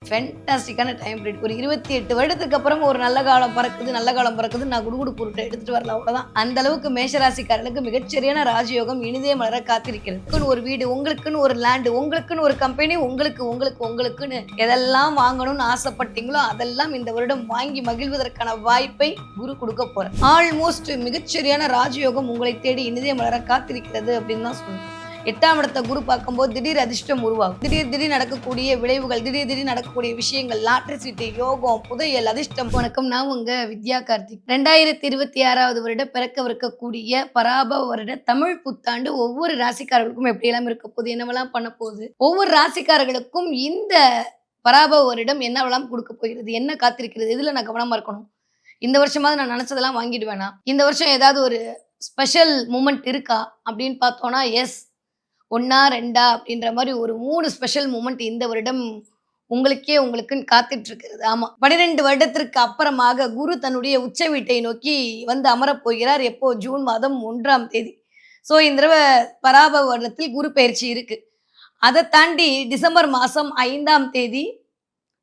ஃபென்டாஸ்டிக்கான time period. ஒரு 28 வருடத்துக்கு அப்புறம் ஒரு நல்ல காலம் பிறக்குது, நல்ல காலம் பிறக்குதுன்னு நான் குடுகுடு பொருட்ட எடுத்துட்டு வரல அவ்வளோதான். அந்த அளவுக்கு மேஷராசிக்காரர்களுக்கு மிகச்சரியான ராஜயோகம் இனிதே மலர காத்திருக்கிறது. உங்களுக்குன்னு ஒரு வீடு, உங்களுக்குன்னு ஒரு லேண்ட், உங்களுக்குன்னு ஒரு கம்பெனி, உங்களுக்குன்னு எதெல்லாம் வாங்கணும்னு ஆசைப்பட்டீங்களோ அதெல்லாம் இந்த வருடம் வாங்கி மகிழ்வதற்கான வாய்ப்பை குரு கொடுக்க போறார். ஆல்மோஸ்ட் மிகச்சரியான ராஜயோகம் உங்களை தேடி இனிதே மலர காத்திருக்கிறது அப்படின்னு தான் சொல்லணும். 8ஆம் இடத்தை குரு பார்க்கும்போது திடீர் அதிர்ஷ்டம் உருவாகும். திடீர் நடக்கக்கூடிய விளைவுகள், திடீர் நடக்கக்கூடிய விஷயங்கள், லாட்டரி சீட்டு, யோகம், புதையல், அதிர்ஷ்டம். வணக்கம், நான் உங்க வித்யா கார்த்திக். 2026வது வருட பிறக்கவிருக்கக்கூடிய பராபவ வருட தமிழ் புத்தாண்டு ஒவ்வொரு ராசிக்காரர்களுக்கும் எப்படியெல்லாம் இருக்க போகுது, என்னவெல்லாம் பண்ண போகுது, ஒவ்வொரு ராசிக்காரர்களுக்கும் இந்த பராபவ வருடம் என்னவெல்லாம் கொடுக்க போகிறது, என்ன காத்திருக்கிறது, இதுல நான் கவனமா இருக்கணும். இந்த வருஷமாவது நான் நினைச்சதெல்லாம் வாங்கிடுவேனா, இந்த வருஷம் ஏதாவது ஒரு ஸ்பெஷல் மூமெண்ட் இருக்கா அப்படின்னு பார்த்தோம்னா எஸ், 1 2 அப்படின்ற மாதிரி ஒரு 3 ஸ்பெஷல் மூமெண்ட் இந்த வருடம் உங்களுக்குன்னு காத்துட்டு இருக்கிறது. ஆமா, 12 வருடத்திற்கு அப்புறமாக குரு தன்னுடைய உச்ச வீட்டை நோக்கி வந்து அமரப் போகிறார். எப்போ? ஜூன் மாதம் 1ஆம் தேதி. ஸோ இந்த தடவை பராபவ வருடத்தில் குரு பயிற்சி இருக்கு. அதை தாண்டி டிசம்பர் மாதம் 5ஆம் தேதி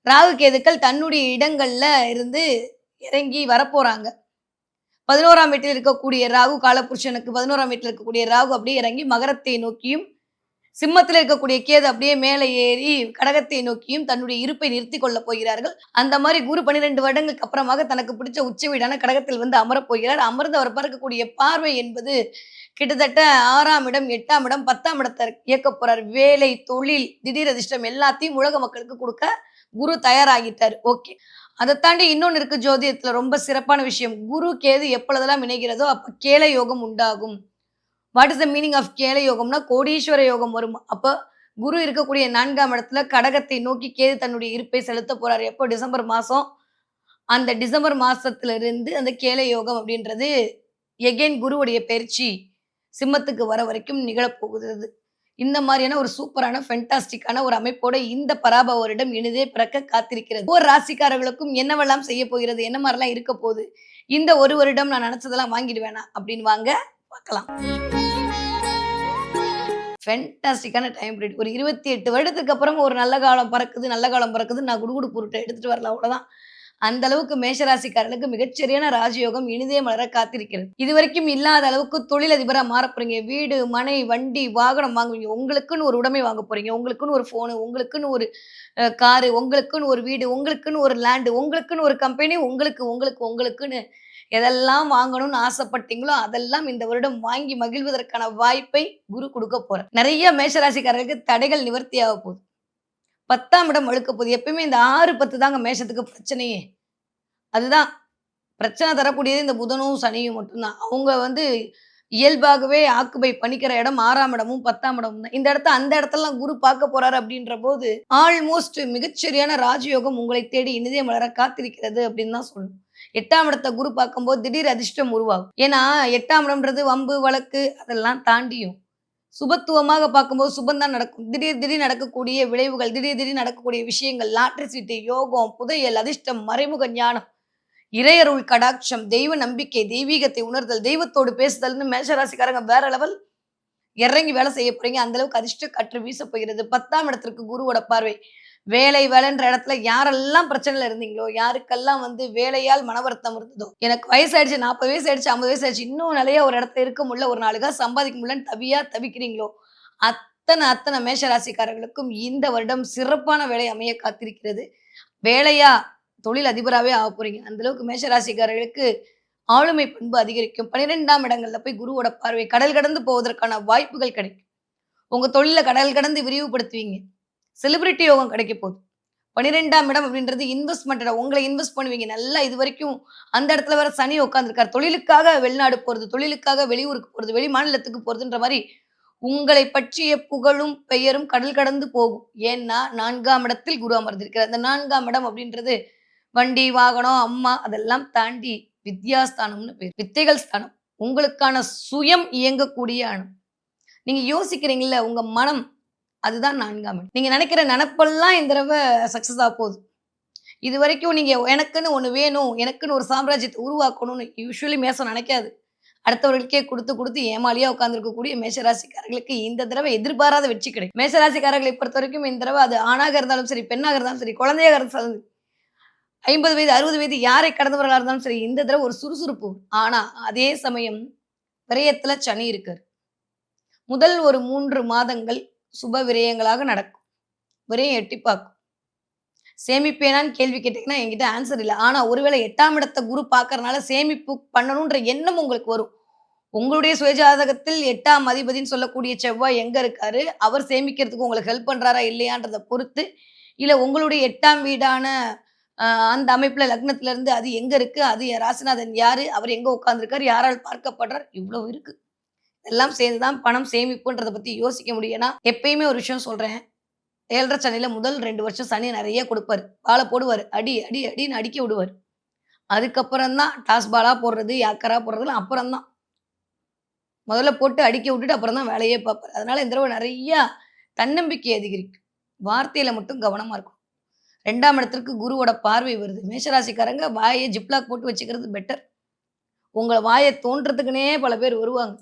ராகு கேதுக்கள் தன்னுடைய இடங்கள்ல இருந்து இறங்கி வரப்போறாங்க. 11ஆம் வீட்டில் இருக்கக்கூடிய ராகு, காலபுருஷனுக்கு 11ஆம் வீட்டில் இருக்கக்கூடிய ராகு அப்படியே இறங்கி மகரத்தை நோக்கியும், சிம்மத்தில் இருக்கக்கூடிய கேது அப்படியே மேலே ஏறி கடகத்தை நோக்கியும் தன்னுடைய இருப்பை நிறுத்தி கொள்ள போகிறார்கள். அந்த மாதிரி குரு 12 வருடங்களுக்கு அப்புறமாக தனக்கு பிடிச்ச உச்ச வீடான கடகத்தில் வந்து அமரப் போகிறார். அமர்ந்து அவர் பார்க்கக்கூடிய பார்வை என்பது கிட்டத்தட்ட 6ஆம் இடம், 8ஆம் இடம், 10ஆம் இடத்தை இயக்க போறார். வேலை, தொழில், திடீர் அதிர்ஷ்டம் எல்லாத்தையும் உலக மக்களுக்கு கொடுக்க குரு தயாராகிட்டார். ஓகே, அதை தாண்டி இன்னொன்று இருக்கு ஜோதிடத்துல, ரொம்ப சிறப்பான விஷயம். குரு கேது எப்பொழுதெல்லாம் இணைகிறதோ அப்ப கேள யோகம் உண்டாகும். What is the meaning of கேள யோகம்னா கோடீஸ்வர யோகம் வரும். அப்போ குரு இருக்கக்கூடிய 4ஆம் இடத்துல கடகத்தை நோக்கி கேது தன்னுடைய இருப்பை செலுத்த போறாரு. எப்போ? டிசம்பர் மாசம். அந்த டிசம்பர் மாசத்துல இருந்து அந்த கேள யோகம் அப்படின்றது எகெயின் குருவுடைய பயிற்சி சிம்மத்துக்கு வர வரைக்கும் நிகழப்போகுது. இந்த மாதிரியான ஒரு சூப்பரான ஃபென்டாஸ்டிக்கான ஒரு அமைப்போட இந்த பராபவ வருடம் இனிதே பிறக்க காத்திருக்கிறது. ஒவ்வொரு ராசிக்காரர்களுக்கும் என்னவெல்லாம் செய்ய போகிறது, என்ன மாதிரிலாம் இருக்க போகுது, இந்த ஒரு வருடம் நான் நினைச்சதெல்லாம் வாங்கிடுவேனா அப்படின்னு வாங்க பார்க்கலாம். ஃபென்டாஸ்டிக்கான டைம் பீரியட். ஒரு 28 வருடத்துக்கு அப்புறம் ஒரு நல்ல காலம் பிறக்குது, நல்ல காலம் பிறக்குதுன்னு நான் குடுகுடு பொருட்ட எடுத்துட்டு வரல அவ்வளோதான். அந்த அளவுக்கு மேஷராசிக்காரர்களுக்கு மிகச்சரியான ராஜயோகம் இனிதே மலர காத்திருக்கிறது. இதுவரைக்கும் இல்லாத அளவுக்கு தொழிலதிபரா மாற போறீங்க. வீடு, மனை, வண்டி, வாகனம் வாங்குவீங்க. உங்களுக்குன்னு ஒரு உடைமை வாங்க போறீங்க. உங்களுக்குன்னு ஒரு போனு, உங்களுக்குன்னு ஒரு காரு, உங்களுக்குன்னு ஒரு வீடு, உங்களுக்குன்னு ஒரு லேண்டு, உங்களுக்குன்னு ஒரு கம்பெனி, உங்களுக்குன்னு எதெல்லாம் வாங்கணும்னு ஆசைப்பட்டீங்களோ அதெல்லாம் இந்த வருடம் வாங்கி மகிழ்வதற்கான வாய்ப்பை குரு கொடுக்க போறார். நிறைய மேஷராசிக்காரர்களுக்கு தடைகள் நிவர்த்தியாக போகுது. 10ஆம் இடம் வழுக்க போகுது. எப்பயுமே இந்த 6, 10 தாங்க மேஷத்துக்கு பிரச்சனையே. அதுதான் பிரச்சனை தரக்கூடியது இந்த புதனும் சனியும் மட்டும்தான். அவங்க வந்து இயல்பாகவே ஆக்குபை பண்ணிக்கிற இடம் 6ஆம் இடமும் 10ஆம் இடமும் தான். இந்த இடத்த அந்த இடத்தெல்லாம் குரு பார்க்க போறாரு அப்படின்ற போது ஆல்மோஸ்ட் மிகச்சரியான ராஜயோகம் உங்களை தேடி இனிதே மலர காத்திருக்கிறது அப்படின்னு தான் சொல்லணும். 8ஆம் இடத்தை குரு பார்க்கும்போது திடீர் அதிர்ஷ்டம் உருவாகும். ஏன்னா 8ஆம் இடம்ன்றது வம்பு, வழக்கு அதெல்லாம் தாண்டியும் சுபத்துவமாக பார்க்கும்போது சுபம் தான் நடக்கும். திடீர் நடக்கக்கூடிய விளைவுகள், திடீர் நடக்கக்கூடிய விஷயங்கள், லாட்டரி சீட்டு, யோகம், புதையல், அதிர்ஷ்டம், மறைமுக ஞானம், இறையருள் கடாட்சம், தெய்வ நம்பிக்கை, தெய்வீகத்தை உணர்தல், தெய்வத்தோடு பேசுதல்னு மேஷராசிக்காரங்க வேற லெவல் இறங்கி வேலை செய்ய போறீங்க. அந்த அளவுக்கு அதிர்ஷ்ட காற்று வீச போகிறது. 10ஆம் இடத்திற்கு குருவோட பார்வை. வேலைன்ற இடத்துல யாரெல்லாம் பிரச்சனையில இருந்தீங்களோ, யாருக்கெல்லாம் வந்து வேலையால் மனவருத்தம் இருந்ததோ, எனக்கு வயசாயிடுச்சு, 40 வயசு ஆயிடுச்சு, 50 வயசு ஆயிடுச்சு, இன்னும் நிலையா ஒரு இடத்துல இருக்க முடியல, ஒரு 4 காசு சம்பாதிக்க முடியலன்னு தவிக்கிறீங்களோ, அத்தனை மேஷராசிக்காரர்களுக்கும் இந்த வருடம் சிறப்பான வேலை அமைய காத்திருக்கிறது. வேலையா தொழில் அதிபராகவே ஆக போறீங்க. அந்த அளவுக்கு மேஷராசிக்காரர்களுக்கு ஆளுமை பண்பு அதிகரிக்கும். 12ஆம் இடங்கள்ல போய் குருவோட பார்வை. கடல் கடந்து போவதற்கான வாய்ப்புகள் கிடைக்கும். உங்க தொழில கடல் கடந்து விரிவுபடுத்துவீங்க. செலிபிரிட்டி யோகம் கிடைக்க போகுது. 12ஆம் இடம் அப்படின்றது இன்வெஸ்ட்மெண்ட் இடம். உங்களை இன்வெஸ்ட் பண்ணுவீங்க. நல்லா இது வரைக்கும் அந்த இடத்துல வேற சனி உட்கார்ந்துருக்காரு. தொழிலுக்காக வெளிநாடு போறது, தொழிலுக்காக வெளியூருக்கு போறது, வெளி மாநிலத்துக்கு போறதுன்ற மாதிரி உங்களை பற்றிய புகழும் பெயரும் கடல் கடந்து போகும். ஏன்னா 4ஆம் இடத்தில் குரு அமர்ந்திருக்கிறார். அந்த 4ஆம் இடம் அப்படின்றது வண்டி, வாகனம், அம்மா அதெல்லாம் தாண்டி வித்யாஸ்தானம்னு பேர். வித்தைகள் ஸ்தானம். உங்களுக்கான சுயம் இயங்கக்கூடிய இடம். நீங்க யோசிக்கிறீங்கல்ல, உங்க மனம், அதுதான் 4ஆம் இடம். நீங்க நினைக்கிற நினைப்பெல்லாம் இந்த தடவை சக்சஸ் ஆக போகுது. இது வரைக்கும் நீங்க எனக்குன்னு ஒண்ணு வேணும், எனக்குன்னு ஒரு சாம்ராஜ்யத்தை உருவாக்கணும்னு யூசுவலி மேசம் நினைக்காது. அடுத்தவர்களுக்கே குடுத்து, குடுத்து ஏமாளியா உட்கார்ந்திருக்கக்கூடிய மேஷராசிக்காரர்களுக்கு இந்த தடவை எதிர்பாராத வெற்றி கிடைக்கும். மேஷராசிக்காரர்களை பொறுத்தவரைக்கும் இந்த தடவ அது ஆணாக இருந்தாலும் சரி, பெண்ணாக இருந்தாலும் சரி, குழந்தையாக இருந்தாலும் 50 வயது, 60 வயது யாரை கடந்தவர்களா இருந்தாலும் சரி, இந்த தடவ ஒரு சுறுசுறுப்பு. ஆனா, அதே சமயம் விரயத்துல சனி இருக்காரு. முதல் ஒரு 3 மாதங்கள் சுப விரயங்களாக நடக்கும். விரயம் எட்டிப்பாக்கும். சேமிப்பேனான்னு கேள்வி கேட்டீங்கன்னா, என்கிட்ட ஆன்சர் இல்ல. ஆனா, ஒருவேளை 8ஆம் இடத்த குரு பார்க்கறனால சேமிப்பு பண்ணணுன்ற எண்ணம் உங்களுக்கு வரும். உங்களுடைய சுயஜாதகத்தில் 8ஆம் அதிபதின்னு சொல்லக்கூடிய செவ்வாய் எங்க இருக்காரு? அவர் சேமிக்கிறதுக்கு உங்களுக்கு ஹெல்ப் பண்றாரா? இல்லையான்றத பொறுத்து, இல்ல உங்களுடைய 8ஆம் வீடான அ அந்த அமைப்புல லக்னத்துல இருந்து அது எங்க இருக்கு? அது ராசிநாதன் யாரு? அவர் எங்க உட்கார்ந்திருக்காரு? யாரால் பார்க்கப்படுறார்? இவ்ளோ இருக்கு. எல்லாம் சேர்ந்து தான் பணம் சேமிப்புன்றத பத்தி யோசிக்க முடியும். ஏன்னா, எப்பயுமே ஒரு விஷயம் சொல்றேன். 7 சனியில முதல் 2 வருஷம் சனி நெறைய குடுப்பாரு. பால போடுவாரு. அடி, அடி, அடின்னு அடிக்க விடுவாரு. அதுக்கப்புறம் தான் டாஸ் பாலா போடுறது, யாக்கரா போடுறதுலாம் அப்புறம் தான். முதல்ல போட்டு அடிக்க விட்டுட்டு அப்புறம் தான் வேலையே பார்ப்பாரு. அதனால இந்த தடவ நெறையா தன்னம்பிக்கை அதிகரிக்கும். வார்த்தையில மட்டும் கவனமா இருக்கணும். 2ஆம் இடத்திற்கு குருவோட பார்வை வருது. மேஷராசிக்காரங்க வாய ஜிப்லாக் போட்டு வச்சுக்கிறது பெட்டர். உங்க வாய தோண்டுறதுக்குன்னே பல பேர் வருவாங்க.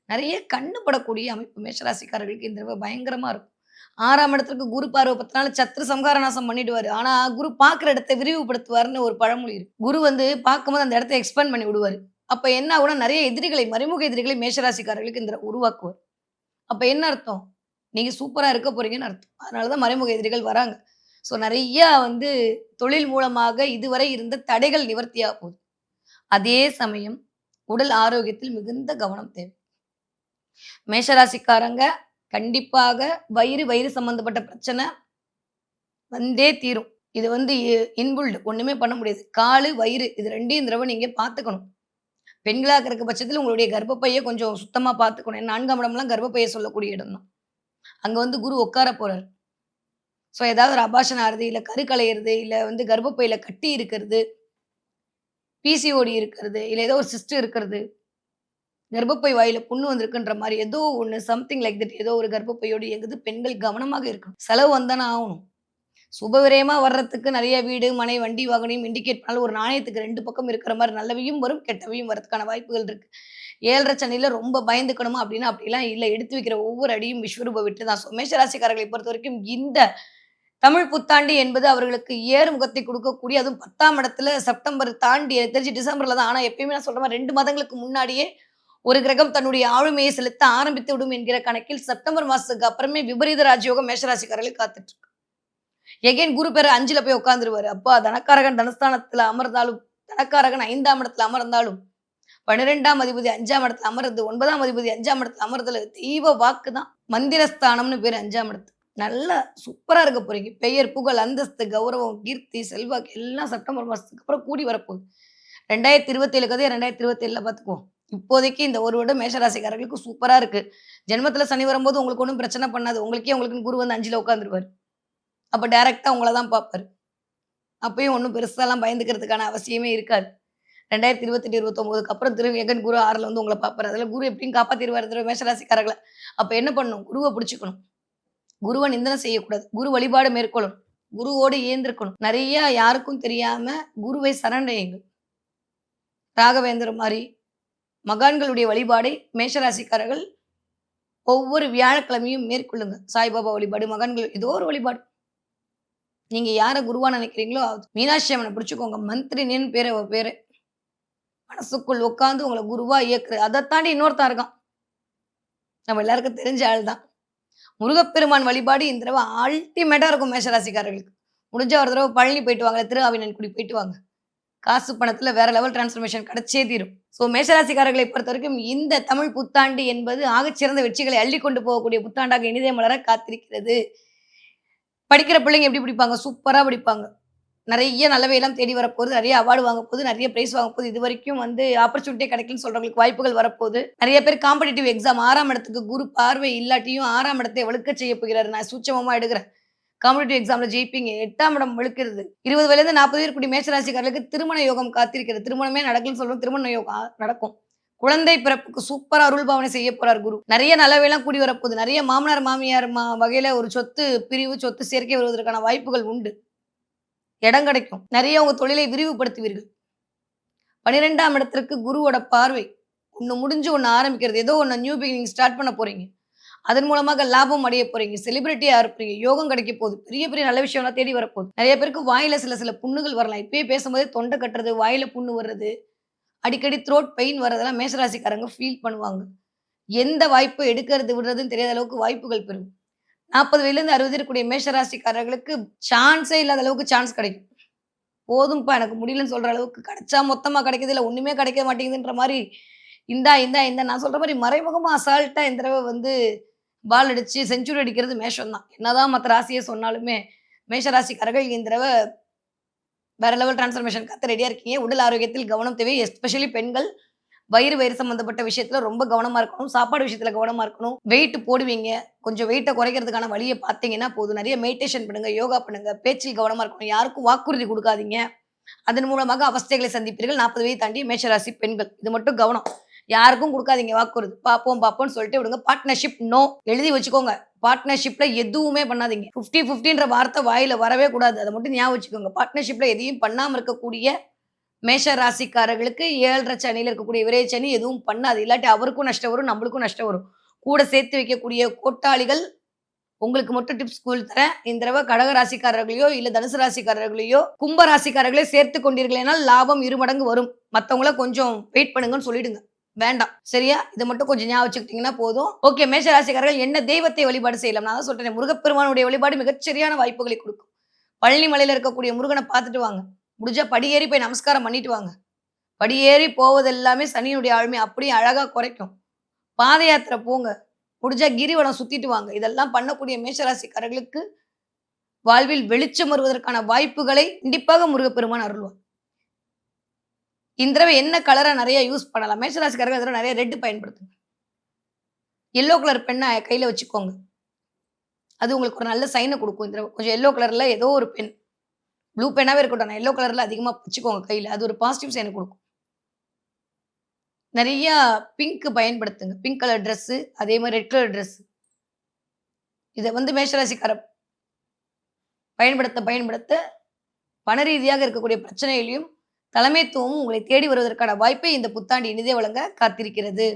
நெறைய கண்ணு படக்கூடிய அமைப்பு மேஷராசிக்காரர்களுக்கு இந்த தடவ பயங்கரமா இருக்கும். 6ஆம் இடத்திற்கு குரு பார்வை 10 நாள் சத்ரு சம்ஹார நாசம் பண்ணிடுவாரு. ஆனா, குரு பார்க்குற இடத்த விரிவுபடுத்துவாருன்னு ஒரு பழமொழி இருக்கு. குரு வந்து பார்க்கும்போது அந்த இடத்த எக்ஸ்பேண்ட் பண்ணி விடுவாரு. அப்ப என்ன ஆகும்னா, நெறைய எதிரிகளை, மறைமுக எதிரிகளை மேஷராசிக்காரர்களுக்கு இந்த உருவாக்குவார். அப்ப என்ன அர்த்தம்? நீங்க சூப்பரா இருக்க போறீங்கன்னு அர்த்தம். அதனால தான் மறைமுக எதிரிகள் வராங்க. ஸோ நெறையா வந்து தொழில் மூலமாக இதுவரை இருந்த தடைகள் நிவர்த்தியாக போகுது. அதே சமயம் உடல் ஆரோக்கியத்தில் மிகுந்த கவனம் தேவை. மேஷராசிக்காரங்க கண்டிப்பாக வயிறு சம்பந்தப்பட்ட பிரச்சனை வந்தே தீரும். இது வந்து இன்பில்ட் ஒண்ணுமே பண்ண முடியாது. காலு, வயிறு இது 2யும் இந்த தடவ நீங்க பார்த்துக்கணும். பெண்களா இருக்க பட்சத்தில உங்களுடைய கர்ப்பப்பைய கொஞ்சம் சுத்தமா பார்த்துக்கணும். ஏன்னா 4ஆம் இடம்லாம் கர்ப்பப்பைய சொல்லக்கூடிய இடம் தான். அங்க வந்து குரு உட்கார போறாரு. ஸோ ஏதாவது ஒரு அபார்ஷன் ஆகுறது, இல்ல கரு கலையிறது, இல்ல வந்து கர்ப்பப்பையில கட்டி இருக்கிறது, பிசிஓடி இருக்கிறது, இல்ல ஏதோ ஒரு சிஸ்ட் இருக்கிறது, கர்ப்பப்பை வாயில புண்ணு வந்திருக்குன்ற மாரி ஏதோ ஒண்ணு சம்திங் லைக் தட் ஏதோ ஒரு கர்ப்பப்பையோடு இயங்குது. பெண்கள் கவனமாக இருக்கணும். செலவு வந்தானே ஆவணும். சுபவிரயமா வர்றதுக்கு நெறைய வீடு, மனை, வண்டி, வாகனம் இண்டிகேட் பண்ணாலும் ஒரு நாணயத்துக்கு 2 பக்கம் இருக்கிற மாரி நல்லவையும் வரும், கெட்டவையும் வரதுக்கான வாய்ப்புகள் இருக்கு. 7 சனியில ரொம்ப பயந்துக்கணுமா அப்டின்னா, அப்படிலாம் இல்ல. எடுத்து வைக்கிற ஒவ்வொரு அடியும் விஸ்வரூப வெற்றி தான். மேஷ ராசிக்காரர்களை பொறுத்தவரைக்கும் இந்த தமிழ் புத்தாண்டு என்பது அவர்களுக்கு ஏறு முகத்தை குடுக்கக்கூடிய அதுவும் 10ஆம் இடத்துல செப்டம்பர் தாண்டி எனக்கு தெரிஞ்சு டிசம்பர்ல தான். ஆனா எப்பயுமே நான் சொல்ற மாரி 2 மாதங்களுக்கு முன்னாடியே ஒரு கிரகம் தன்னுடைய ஆளுமையை செலுத்த ஆரம்பித்து விடும் என்கிற கணக்கில் செப்டம்பர் மாசத்துக்கு அப்புறமே விபரீத ராஜயோகம் மேஷராசிக்காரர்களுக்கு காத்துட்டு இருக்கு. எகைன் குரு பேர் 5ல போய் உட்கார்ந்துருவாரு. அப்பா தனக்காரகன் தனஸ்தானத்துல அமர்ந்தாலும், தனக்காரகன் 5ஆம் இடத்துல அமர்ந்தாலும், 12ஆம் அதிபதி 5ஆம் இடத்துல அமர்றது, 9ஆம் அதிபதி 5ஆம் இடத்துல அமர்தல தெய்வ வாக்கு தான். மந்திரஸ்தானம்னு பேரு 5ஆம் இடத்து. நல்லா சூப்பரா இருக்க போறீங்க. பெயர், புகழ், அந்தஸ்து, கௌரவம், கீர்த்தி, செல்வாக்கு எல்லாம் செப்டம்பர் மாசத்துக்கு அப்புறம் கூடி வரப்போகுது. 2027 கதைய 2027ல பார்த்துக்குவோம். இப்போதைக்கு இந்த ஒரு வருடம் மேஷராசிக்காரர்களுக்கு சூப்பரா இருக்கு. ஜென்மத்துல சனி வரும்போது உங்களுக்கு ஒண்ணும் பிரச்சனை பண்ணாது. உங்களுக்குன்னு குரு வந்து 5ல உட்கார்ந்துருவாரு. அப்ப டைரக்ட்டா உங்கள தான் பார்ப்பாரு. அப்பயும் ஒண்ணும் பெருசாலாம் பயந்துக்கிறதுக்கான அவசியமே இருக்காது. 2028, 29க்கு அப்புறம் திரும்ப எகன் குரு 6ல வந்து உங்கள பார்ப்பாரு. அதுல குரு எப்படியும் காப்பாத்திருவாரு மேஷராசிக்காரர்கள. அப்ப என்ன பண்ணணும்? குருவ புடிச்சுக்கணும். குருவ நிந்தனை செய்யக்கூடாது. குரு வழிபாடு மேற்கொள்ளணும். குருவோடு ஏந்திருக்கணும். நெறைய யாருக்கும் தெரியாம குருவை சரணடையுங்கள். ராகவேந்தர் மாரி மகான்களுடைய வழிபாடை மேஷராசிக்காரர்கள் ஒவ்வொரு வியாழக்கிழமையும் மேற்கொள்ளுங்க. சாய்பாபா வழிபாடு, மகான்கள் ஏதோ ஒரு வழிபாடு. நீங்க யார குருவா நினைக்கிறீங்களோ, மீனாட்சி அம்மன பிடிச்சுக்கோங்க. மந்திரினின்னு பேரு அவ பேரு. மனசுக்குள் உட்கார்ந்து உங்கள குருவா இயக்குறது. அத தாண்டி இன்னொருத்தன் இருக்கான். நம்ம எல்லாருக்கும் தெரிஞ்ச ஆள் தான். முருகப்பெருமான் வழிபாடு இந்த தடவ அல்டிமேட்டா இருக்கும் மேஷராசிக்காரர்களுக்கு. முடிஞ்சா ஒரு தடவ பழனி போயிட்டு வாங்க. திருஆவினன்குடி போயிட்டு வாங்க. காசு பணத்துல வேற லெவல் டிரான்ஸ்ஃபர்மேஷன் கிடைச்சே தீரும். மேஷராசிக்காரர்களை பொறுத்தவரைக்கும் இந்த தமிழ் புத்தாண்டு என்பது ஆகச்சிறந்த வெற்றிகளை அள்ளிக் கொண்டு போகக்கூடிய புத்தாண்டாக இனிதே மலர காத்திருக்கிறது. படிக்கிற பிள்ளைங்க எப்படி படிப்பாங்க? சூப்பரா படிப்பாங்க. நெறைய நல்லவையெல்லாம் தேடி வரப்போகுது. நெறைய அவார்டு வாங்க போகுது. நெறைய பிரைஸ் வாங்க போகுது. இதுவரைக்கும் வந்து ஆப்பர்ச்சுனிட்டியே கிடைக்கலன்னு சொல்றவங்களுக்கு வாய்ப்புகள் வரப்போகுது. நெறைய பேர் காம்படிட்டிவ் எக்ஸாம் 6ஆம் இடத்துக்கு குரு பார்வை இல்லாட்டியும் 6ஆம் இடத்தை வலுக்கச் செய்ய போகிறாரு. நான் சூட்சமமா எடுக்கிறேன். காம்படிட்டிவ் எக்ஸாம்ல ஜெயிப்பீங்க. 8ஆம் இடம் வலுக்கிறது. 20 வயதிலிருந்து 40 வயது கூடிய மேஷராசிக்காரர்களுக்கு திருமண யோகம் காத்திருக்கிறது. திருமணமே நடக்கலன்னு சொல்றோம். திருமண யோகம் நடக்கும். குழந்தை பிறப்புக்கு சூப்பரா அருள் பாவனை செய்ய போறார் குரு. நெறைய நல்லவையெல்லாம் கூடி வரப்போகுது. நெறைய மாமனார், மாமியார் வகையில ஒரு சொத்து பிரிவு, சொத்து சேர்க்கை வருவதற்கான வாய்ப்புகள் உண்டு. இடம் கிடைக்கும். நெறைய உங்க தொழிலை விரிவுபடுத்துவீர்கள். 12ஆம் இடத்திற்கு குருவோட பார்வை. ஒண்ணு முடிஞ்சு ஒண்ணு ஆரம்பிக்கிறது. ஏதோ ஒண்ணு நியூ பிகினிங் ஸ்டார்ட் பண்ண போறீங்க. அதன் மூலமாக லாபம் அடைய போறீங்க. செலிபிரிட்டியா இருப்பீங்க. யோகம் கிடைக்க போகுது. பெரிய பெரிய நல்ல விஷயம்லாம் தேடி வரப்போகுது. நெறைய பேருக்கு வாயில சில சில புண்ணுகள் வரலாம். இப்பயே பேசும்போதே தொண்டை கட்டுறது, வாயில புண்ணு வர்றது, அடிக்கடி த்ரோட் பெயின் வர்றதெல்லாம் மேஷராசிக்காரங்க ஃபீல் பண்ணுவாங்க. எந்த வாய்ப்ப எடுக்கிறது, விடுறதுன்னு தெரியாத அளவுக்கு வாய்ப்புகள் பெருகும். 40 வயதிலேருந்து 60 இருக்கக்கூடிய மேஷராசிக்காரர்களுக்கு சான்ஸே இல்லாத அளவுக்கு சான்ஸ் கிடைக்கும். போதும்ப்பா எனக்கு முடியலன்னு சொல்ற அளவுக்கு கிடைச்சா மொத்தமா கிடைக்குது, இல்ல ஒண்ணுமே கிடைக்க மாட்டேங்குதுன்ற மாரி, இந்தா, இந்தா, இந்தா நான் சொல்ற மாரி மறைமுகமா அசால்ட்டா இந்த தடவ வந்து பால் அடிச்சு செஞ்சுரி அடிக்கிறது மேஷம் தான். என்னதான் மத்த ராசிய சொன்னாலுமே, மேஷ ராசிக்காரர்கள் இந்த தடவ வேற லெவல் டிரான்ஸ்ஃபர்மேஷன் காத்த ரெடியா இருக்கீங்க. உடல் ஆரோக்கியத்தில் கவனம் தேவை. எஸ்பெஷலி பெண்கள் வயிறு சம்மந்தப்பட்ட விஷயத்துல ரொம்ப கவனமா இருக்கணும். சாப்பாடு விஷயத்துல கவனமா இருக்கணும். வெயிட் போடுவீங்க. கொஞ்சம் வெயிட்ட குறைக்கிறதுக்கான வழிய பார்த்தீங்கன்னா போதும். நெறைய மெடிடேஷன் பண்ணுங்க, யோகா பண்ணுங்க. பேச்சில் கவனமா இருக்கணும். யாருக்கும் வாக்குறுதி குடுக்காதீங்க. அதன் மூலமாக அவஸ்தைகளை சந்திப்பீர்கள். 40 வயது தாண்டி மேஷராசி பெண்கள். இது மட்டும் கவனம். யாருக்கும் குடுக்காதீங்க வாக்குறுதி. பார்ப்போம், பார்ப்போம்ன்னு சொல்லிட்டு விடுங்க. Partnership no. எழுதி வச்சுக்கோங்க. பார்ட்னர்ஷிப்ல எதுவுமே பண்ணாதீங்க. 50, 50ன்ற வார்த்தை வாயில வரவே கூடாது. அத மட்டும் ஞாபகம் வச்சுக்கோங்க. பார்ட்னர்ஷிப்ல எதையும் பண்ணாம இருக்கக்கூடிய மேஷ ராசிக்காரர்களுக்கு 7:30 சனியில இருக்கக்கூடிய விரை சனி எதுவும் பண்ணாது. இல்லாட்டி அவருக்கும் நஷ்டம் வரும், நம்மளுக்கும் நஷ்டம் வரும். கூட சேர்த்து வைக்கக்கூடிய கூட்டாளிகள் உங்களுக்கு மட்டும் டிப்ஸ் தரேன். இந்த தடவ கடக ராசிக்காரர்களையோ, இல்ல தனுசு ராசிக்காரர்களையோ, கும்ப ராசிக்காரர்களையோ சேர்த்துக் கொண்டீர்களேனால் லாபம் 2 மடங்கு வரும். மத்தவங்கள கொஞ்சம் வெயிட் பண்ணுங்கன்னு சொல்லிடுங்க. வேண்டாம். சரியா? இத மட்டும் கொஞ்சம் ஞாபகம் வச்சுக்கிட்டீங்கன்னா போதும். ஓகே மேஷ ராசிக்காரர்கள் என்ன தெய்வத்தை வழிபாடு செய்யலாம்? நான் தான் சொல்றேனே முருகப்பெருமானுடைய வழிபாடு மிகச்சரியான வாய்ப்புகளை குடுக்கும். பழனி மலையில இருக்கக்கூடிய முருகன பார்த்துட்டு வாங்க. முடிஞ்சா படியேறி போய் நமஸ்காரம் பண்ணிட்டு வாங்க. படியேறி போவது எல்லாமே சனியினுடைய ஆளுமை அப்படியே அழகா குறைக்கும். பாத யாத்திரை போங்க. முடிஞ்சா கிரிவலம் சுத்திட்டு வாங்க. இதெல்லாம் பண்ணக்கூடிய மேஷராசிக்காரர்களுக்கு வாழ்வில் வெளிச்சம் வருவதற்கான வாய்ப்புகளை கண்டிப்பாக முருகப்பெருமான் அருள்வார். இந்த தடவை என்ன கலரா நெறைய யூஸ் பண்ணலாம்? மேஷராசிக்காரர்கள் இந்த தடவ நெறைய ரெட் பயன்படுத்துங்க. எல்லோ கலர் பெண்ண கையில வச்சுக்கோங்க. அது உங்களுக்கு ஒரு நல்ல சைன குடுக்கும். இந்த தடவ கொஞ்சம் எல்லோ கலர்ல ஏதோ ஒரு பென். ப்ளூ பென்னாவே இருக்கட்டும். நான் எல்லோ கலர்ல அதிகமா வச்சுக்கோங்க கையில. அது ஒரு பாசிட்டிவ் சைன குடுக்கும். நெறையா பிங்க் பயன்படுத்துங்க. பிங்க் கலர் ட்ரெஸ்ஸு, அதே மாரி ரெட் கலர் ட்ரெஸ். இத வந்து மேஷராசிக்காரர் பயன்படுத்த பண ரீதியாக இருக்கக்கூடிய பிரச்சனைகளையும், தலைமைத்துவமும் உங்களை தேடி வருவதற்கான வாய்ப்பை இந்த புத்தாண்டு இனிதே வழங்க காத்திருக்கிறது.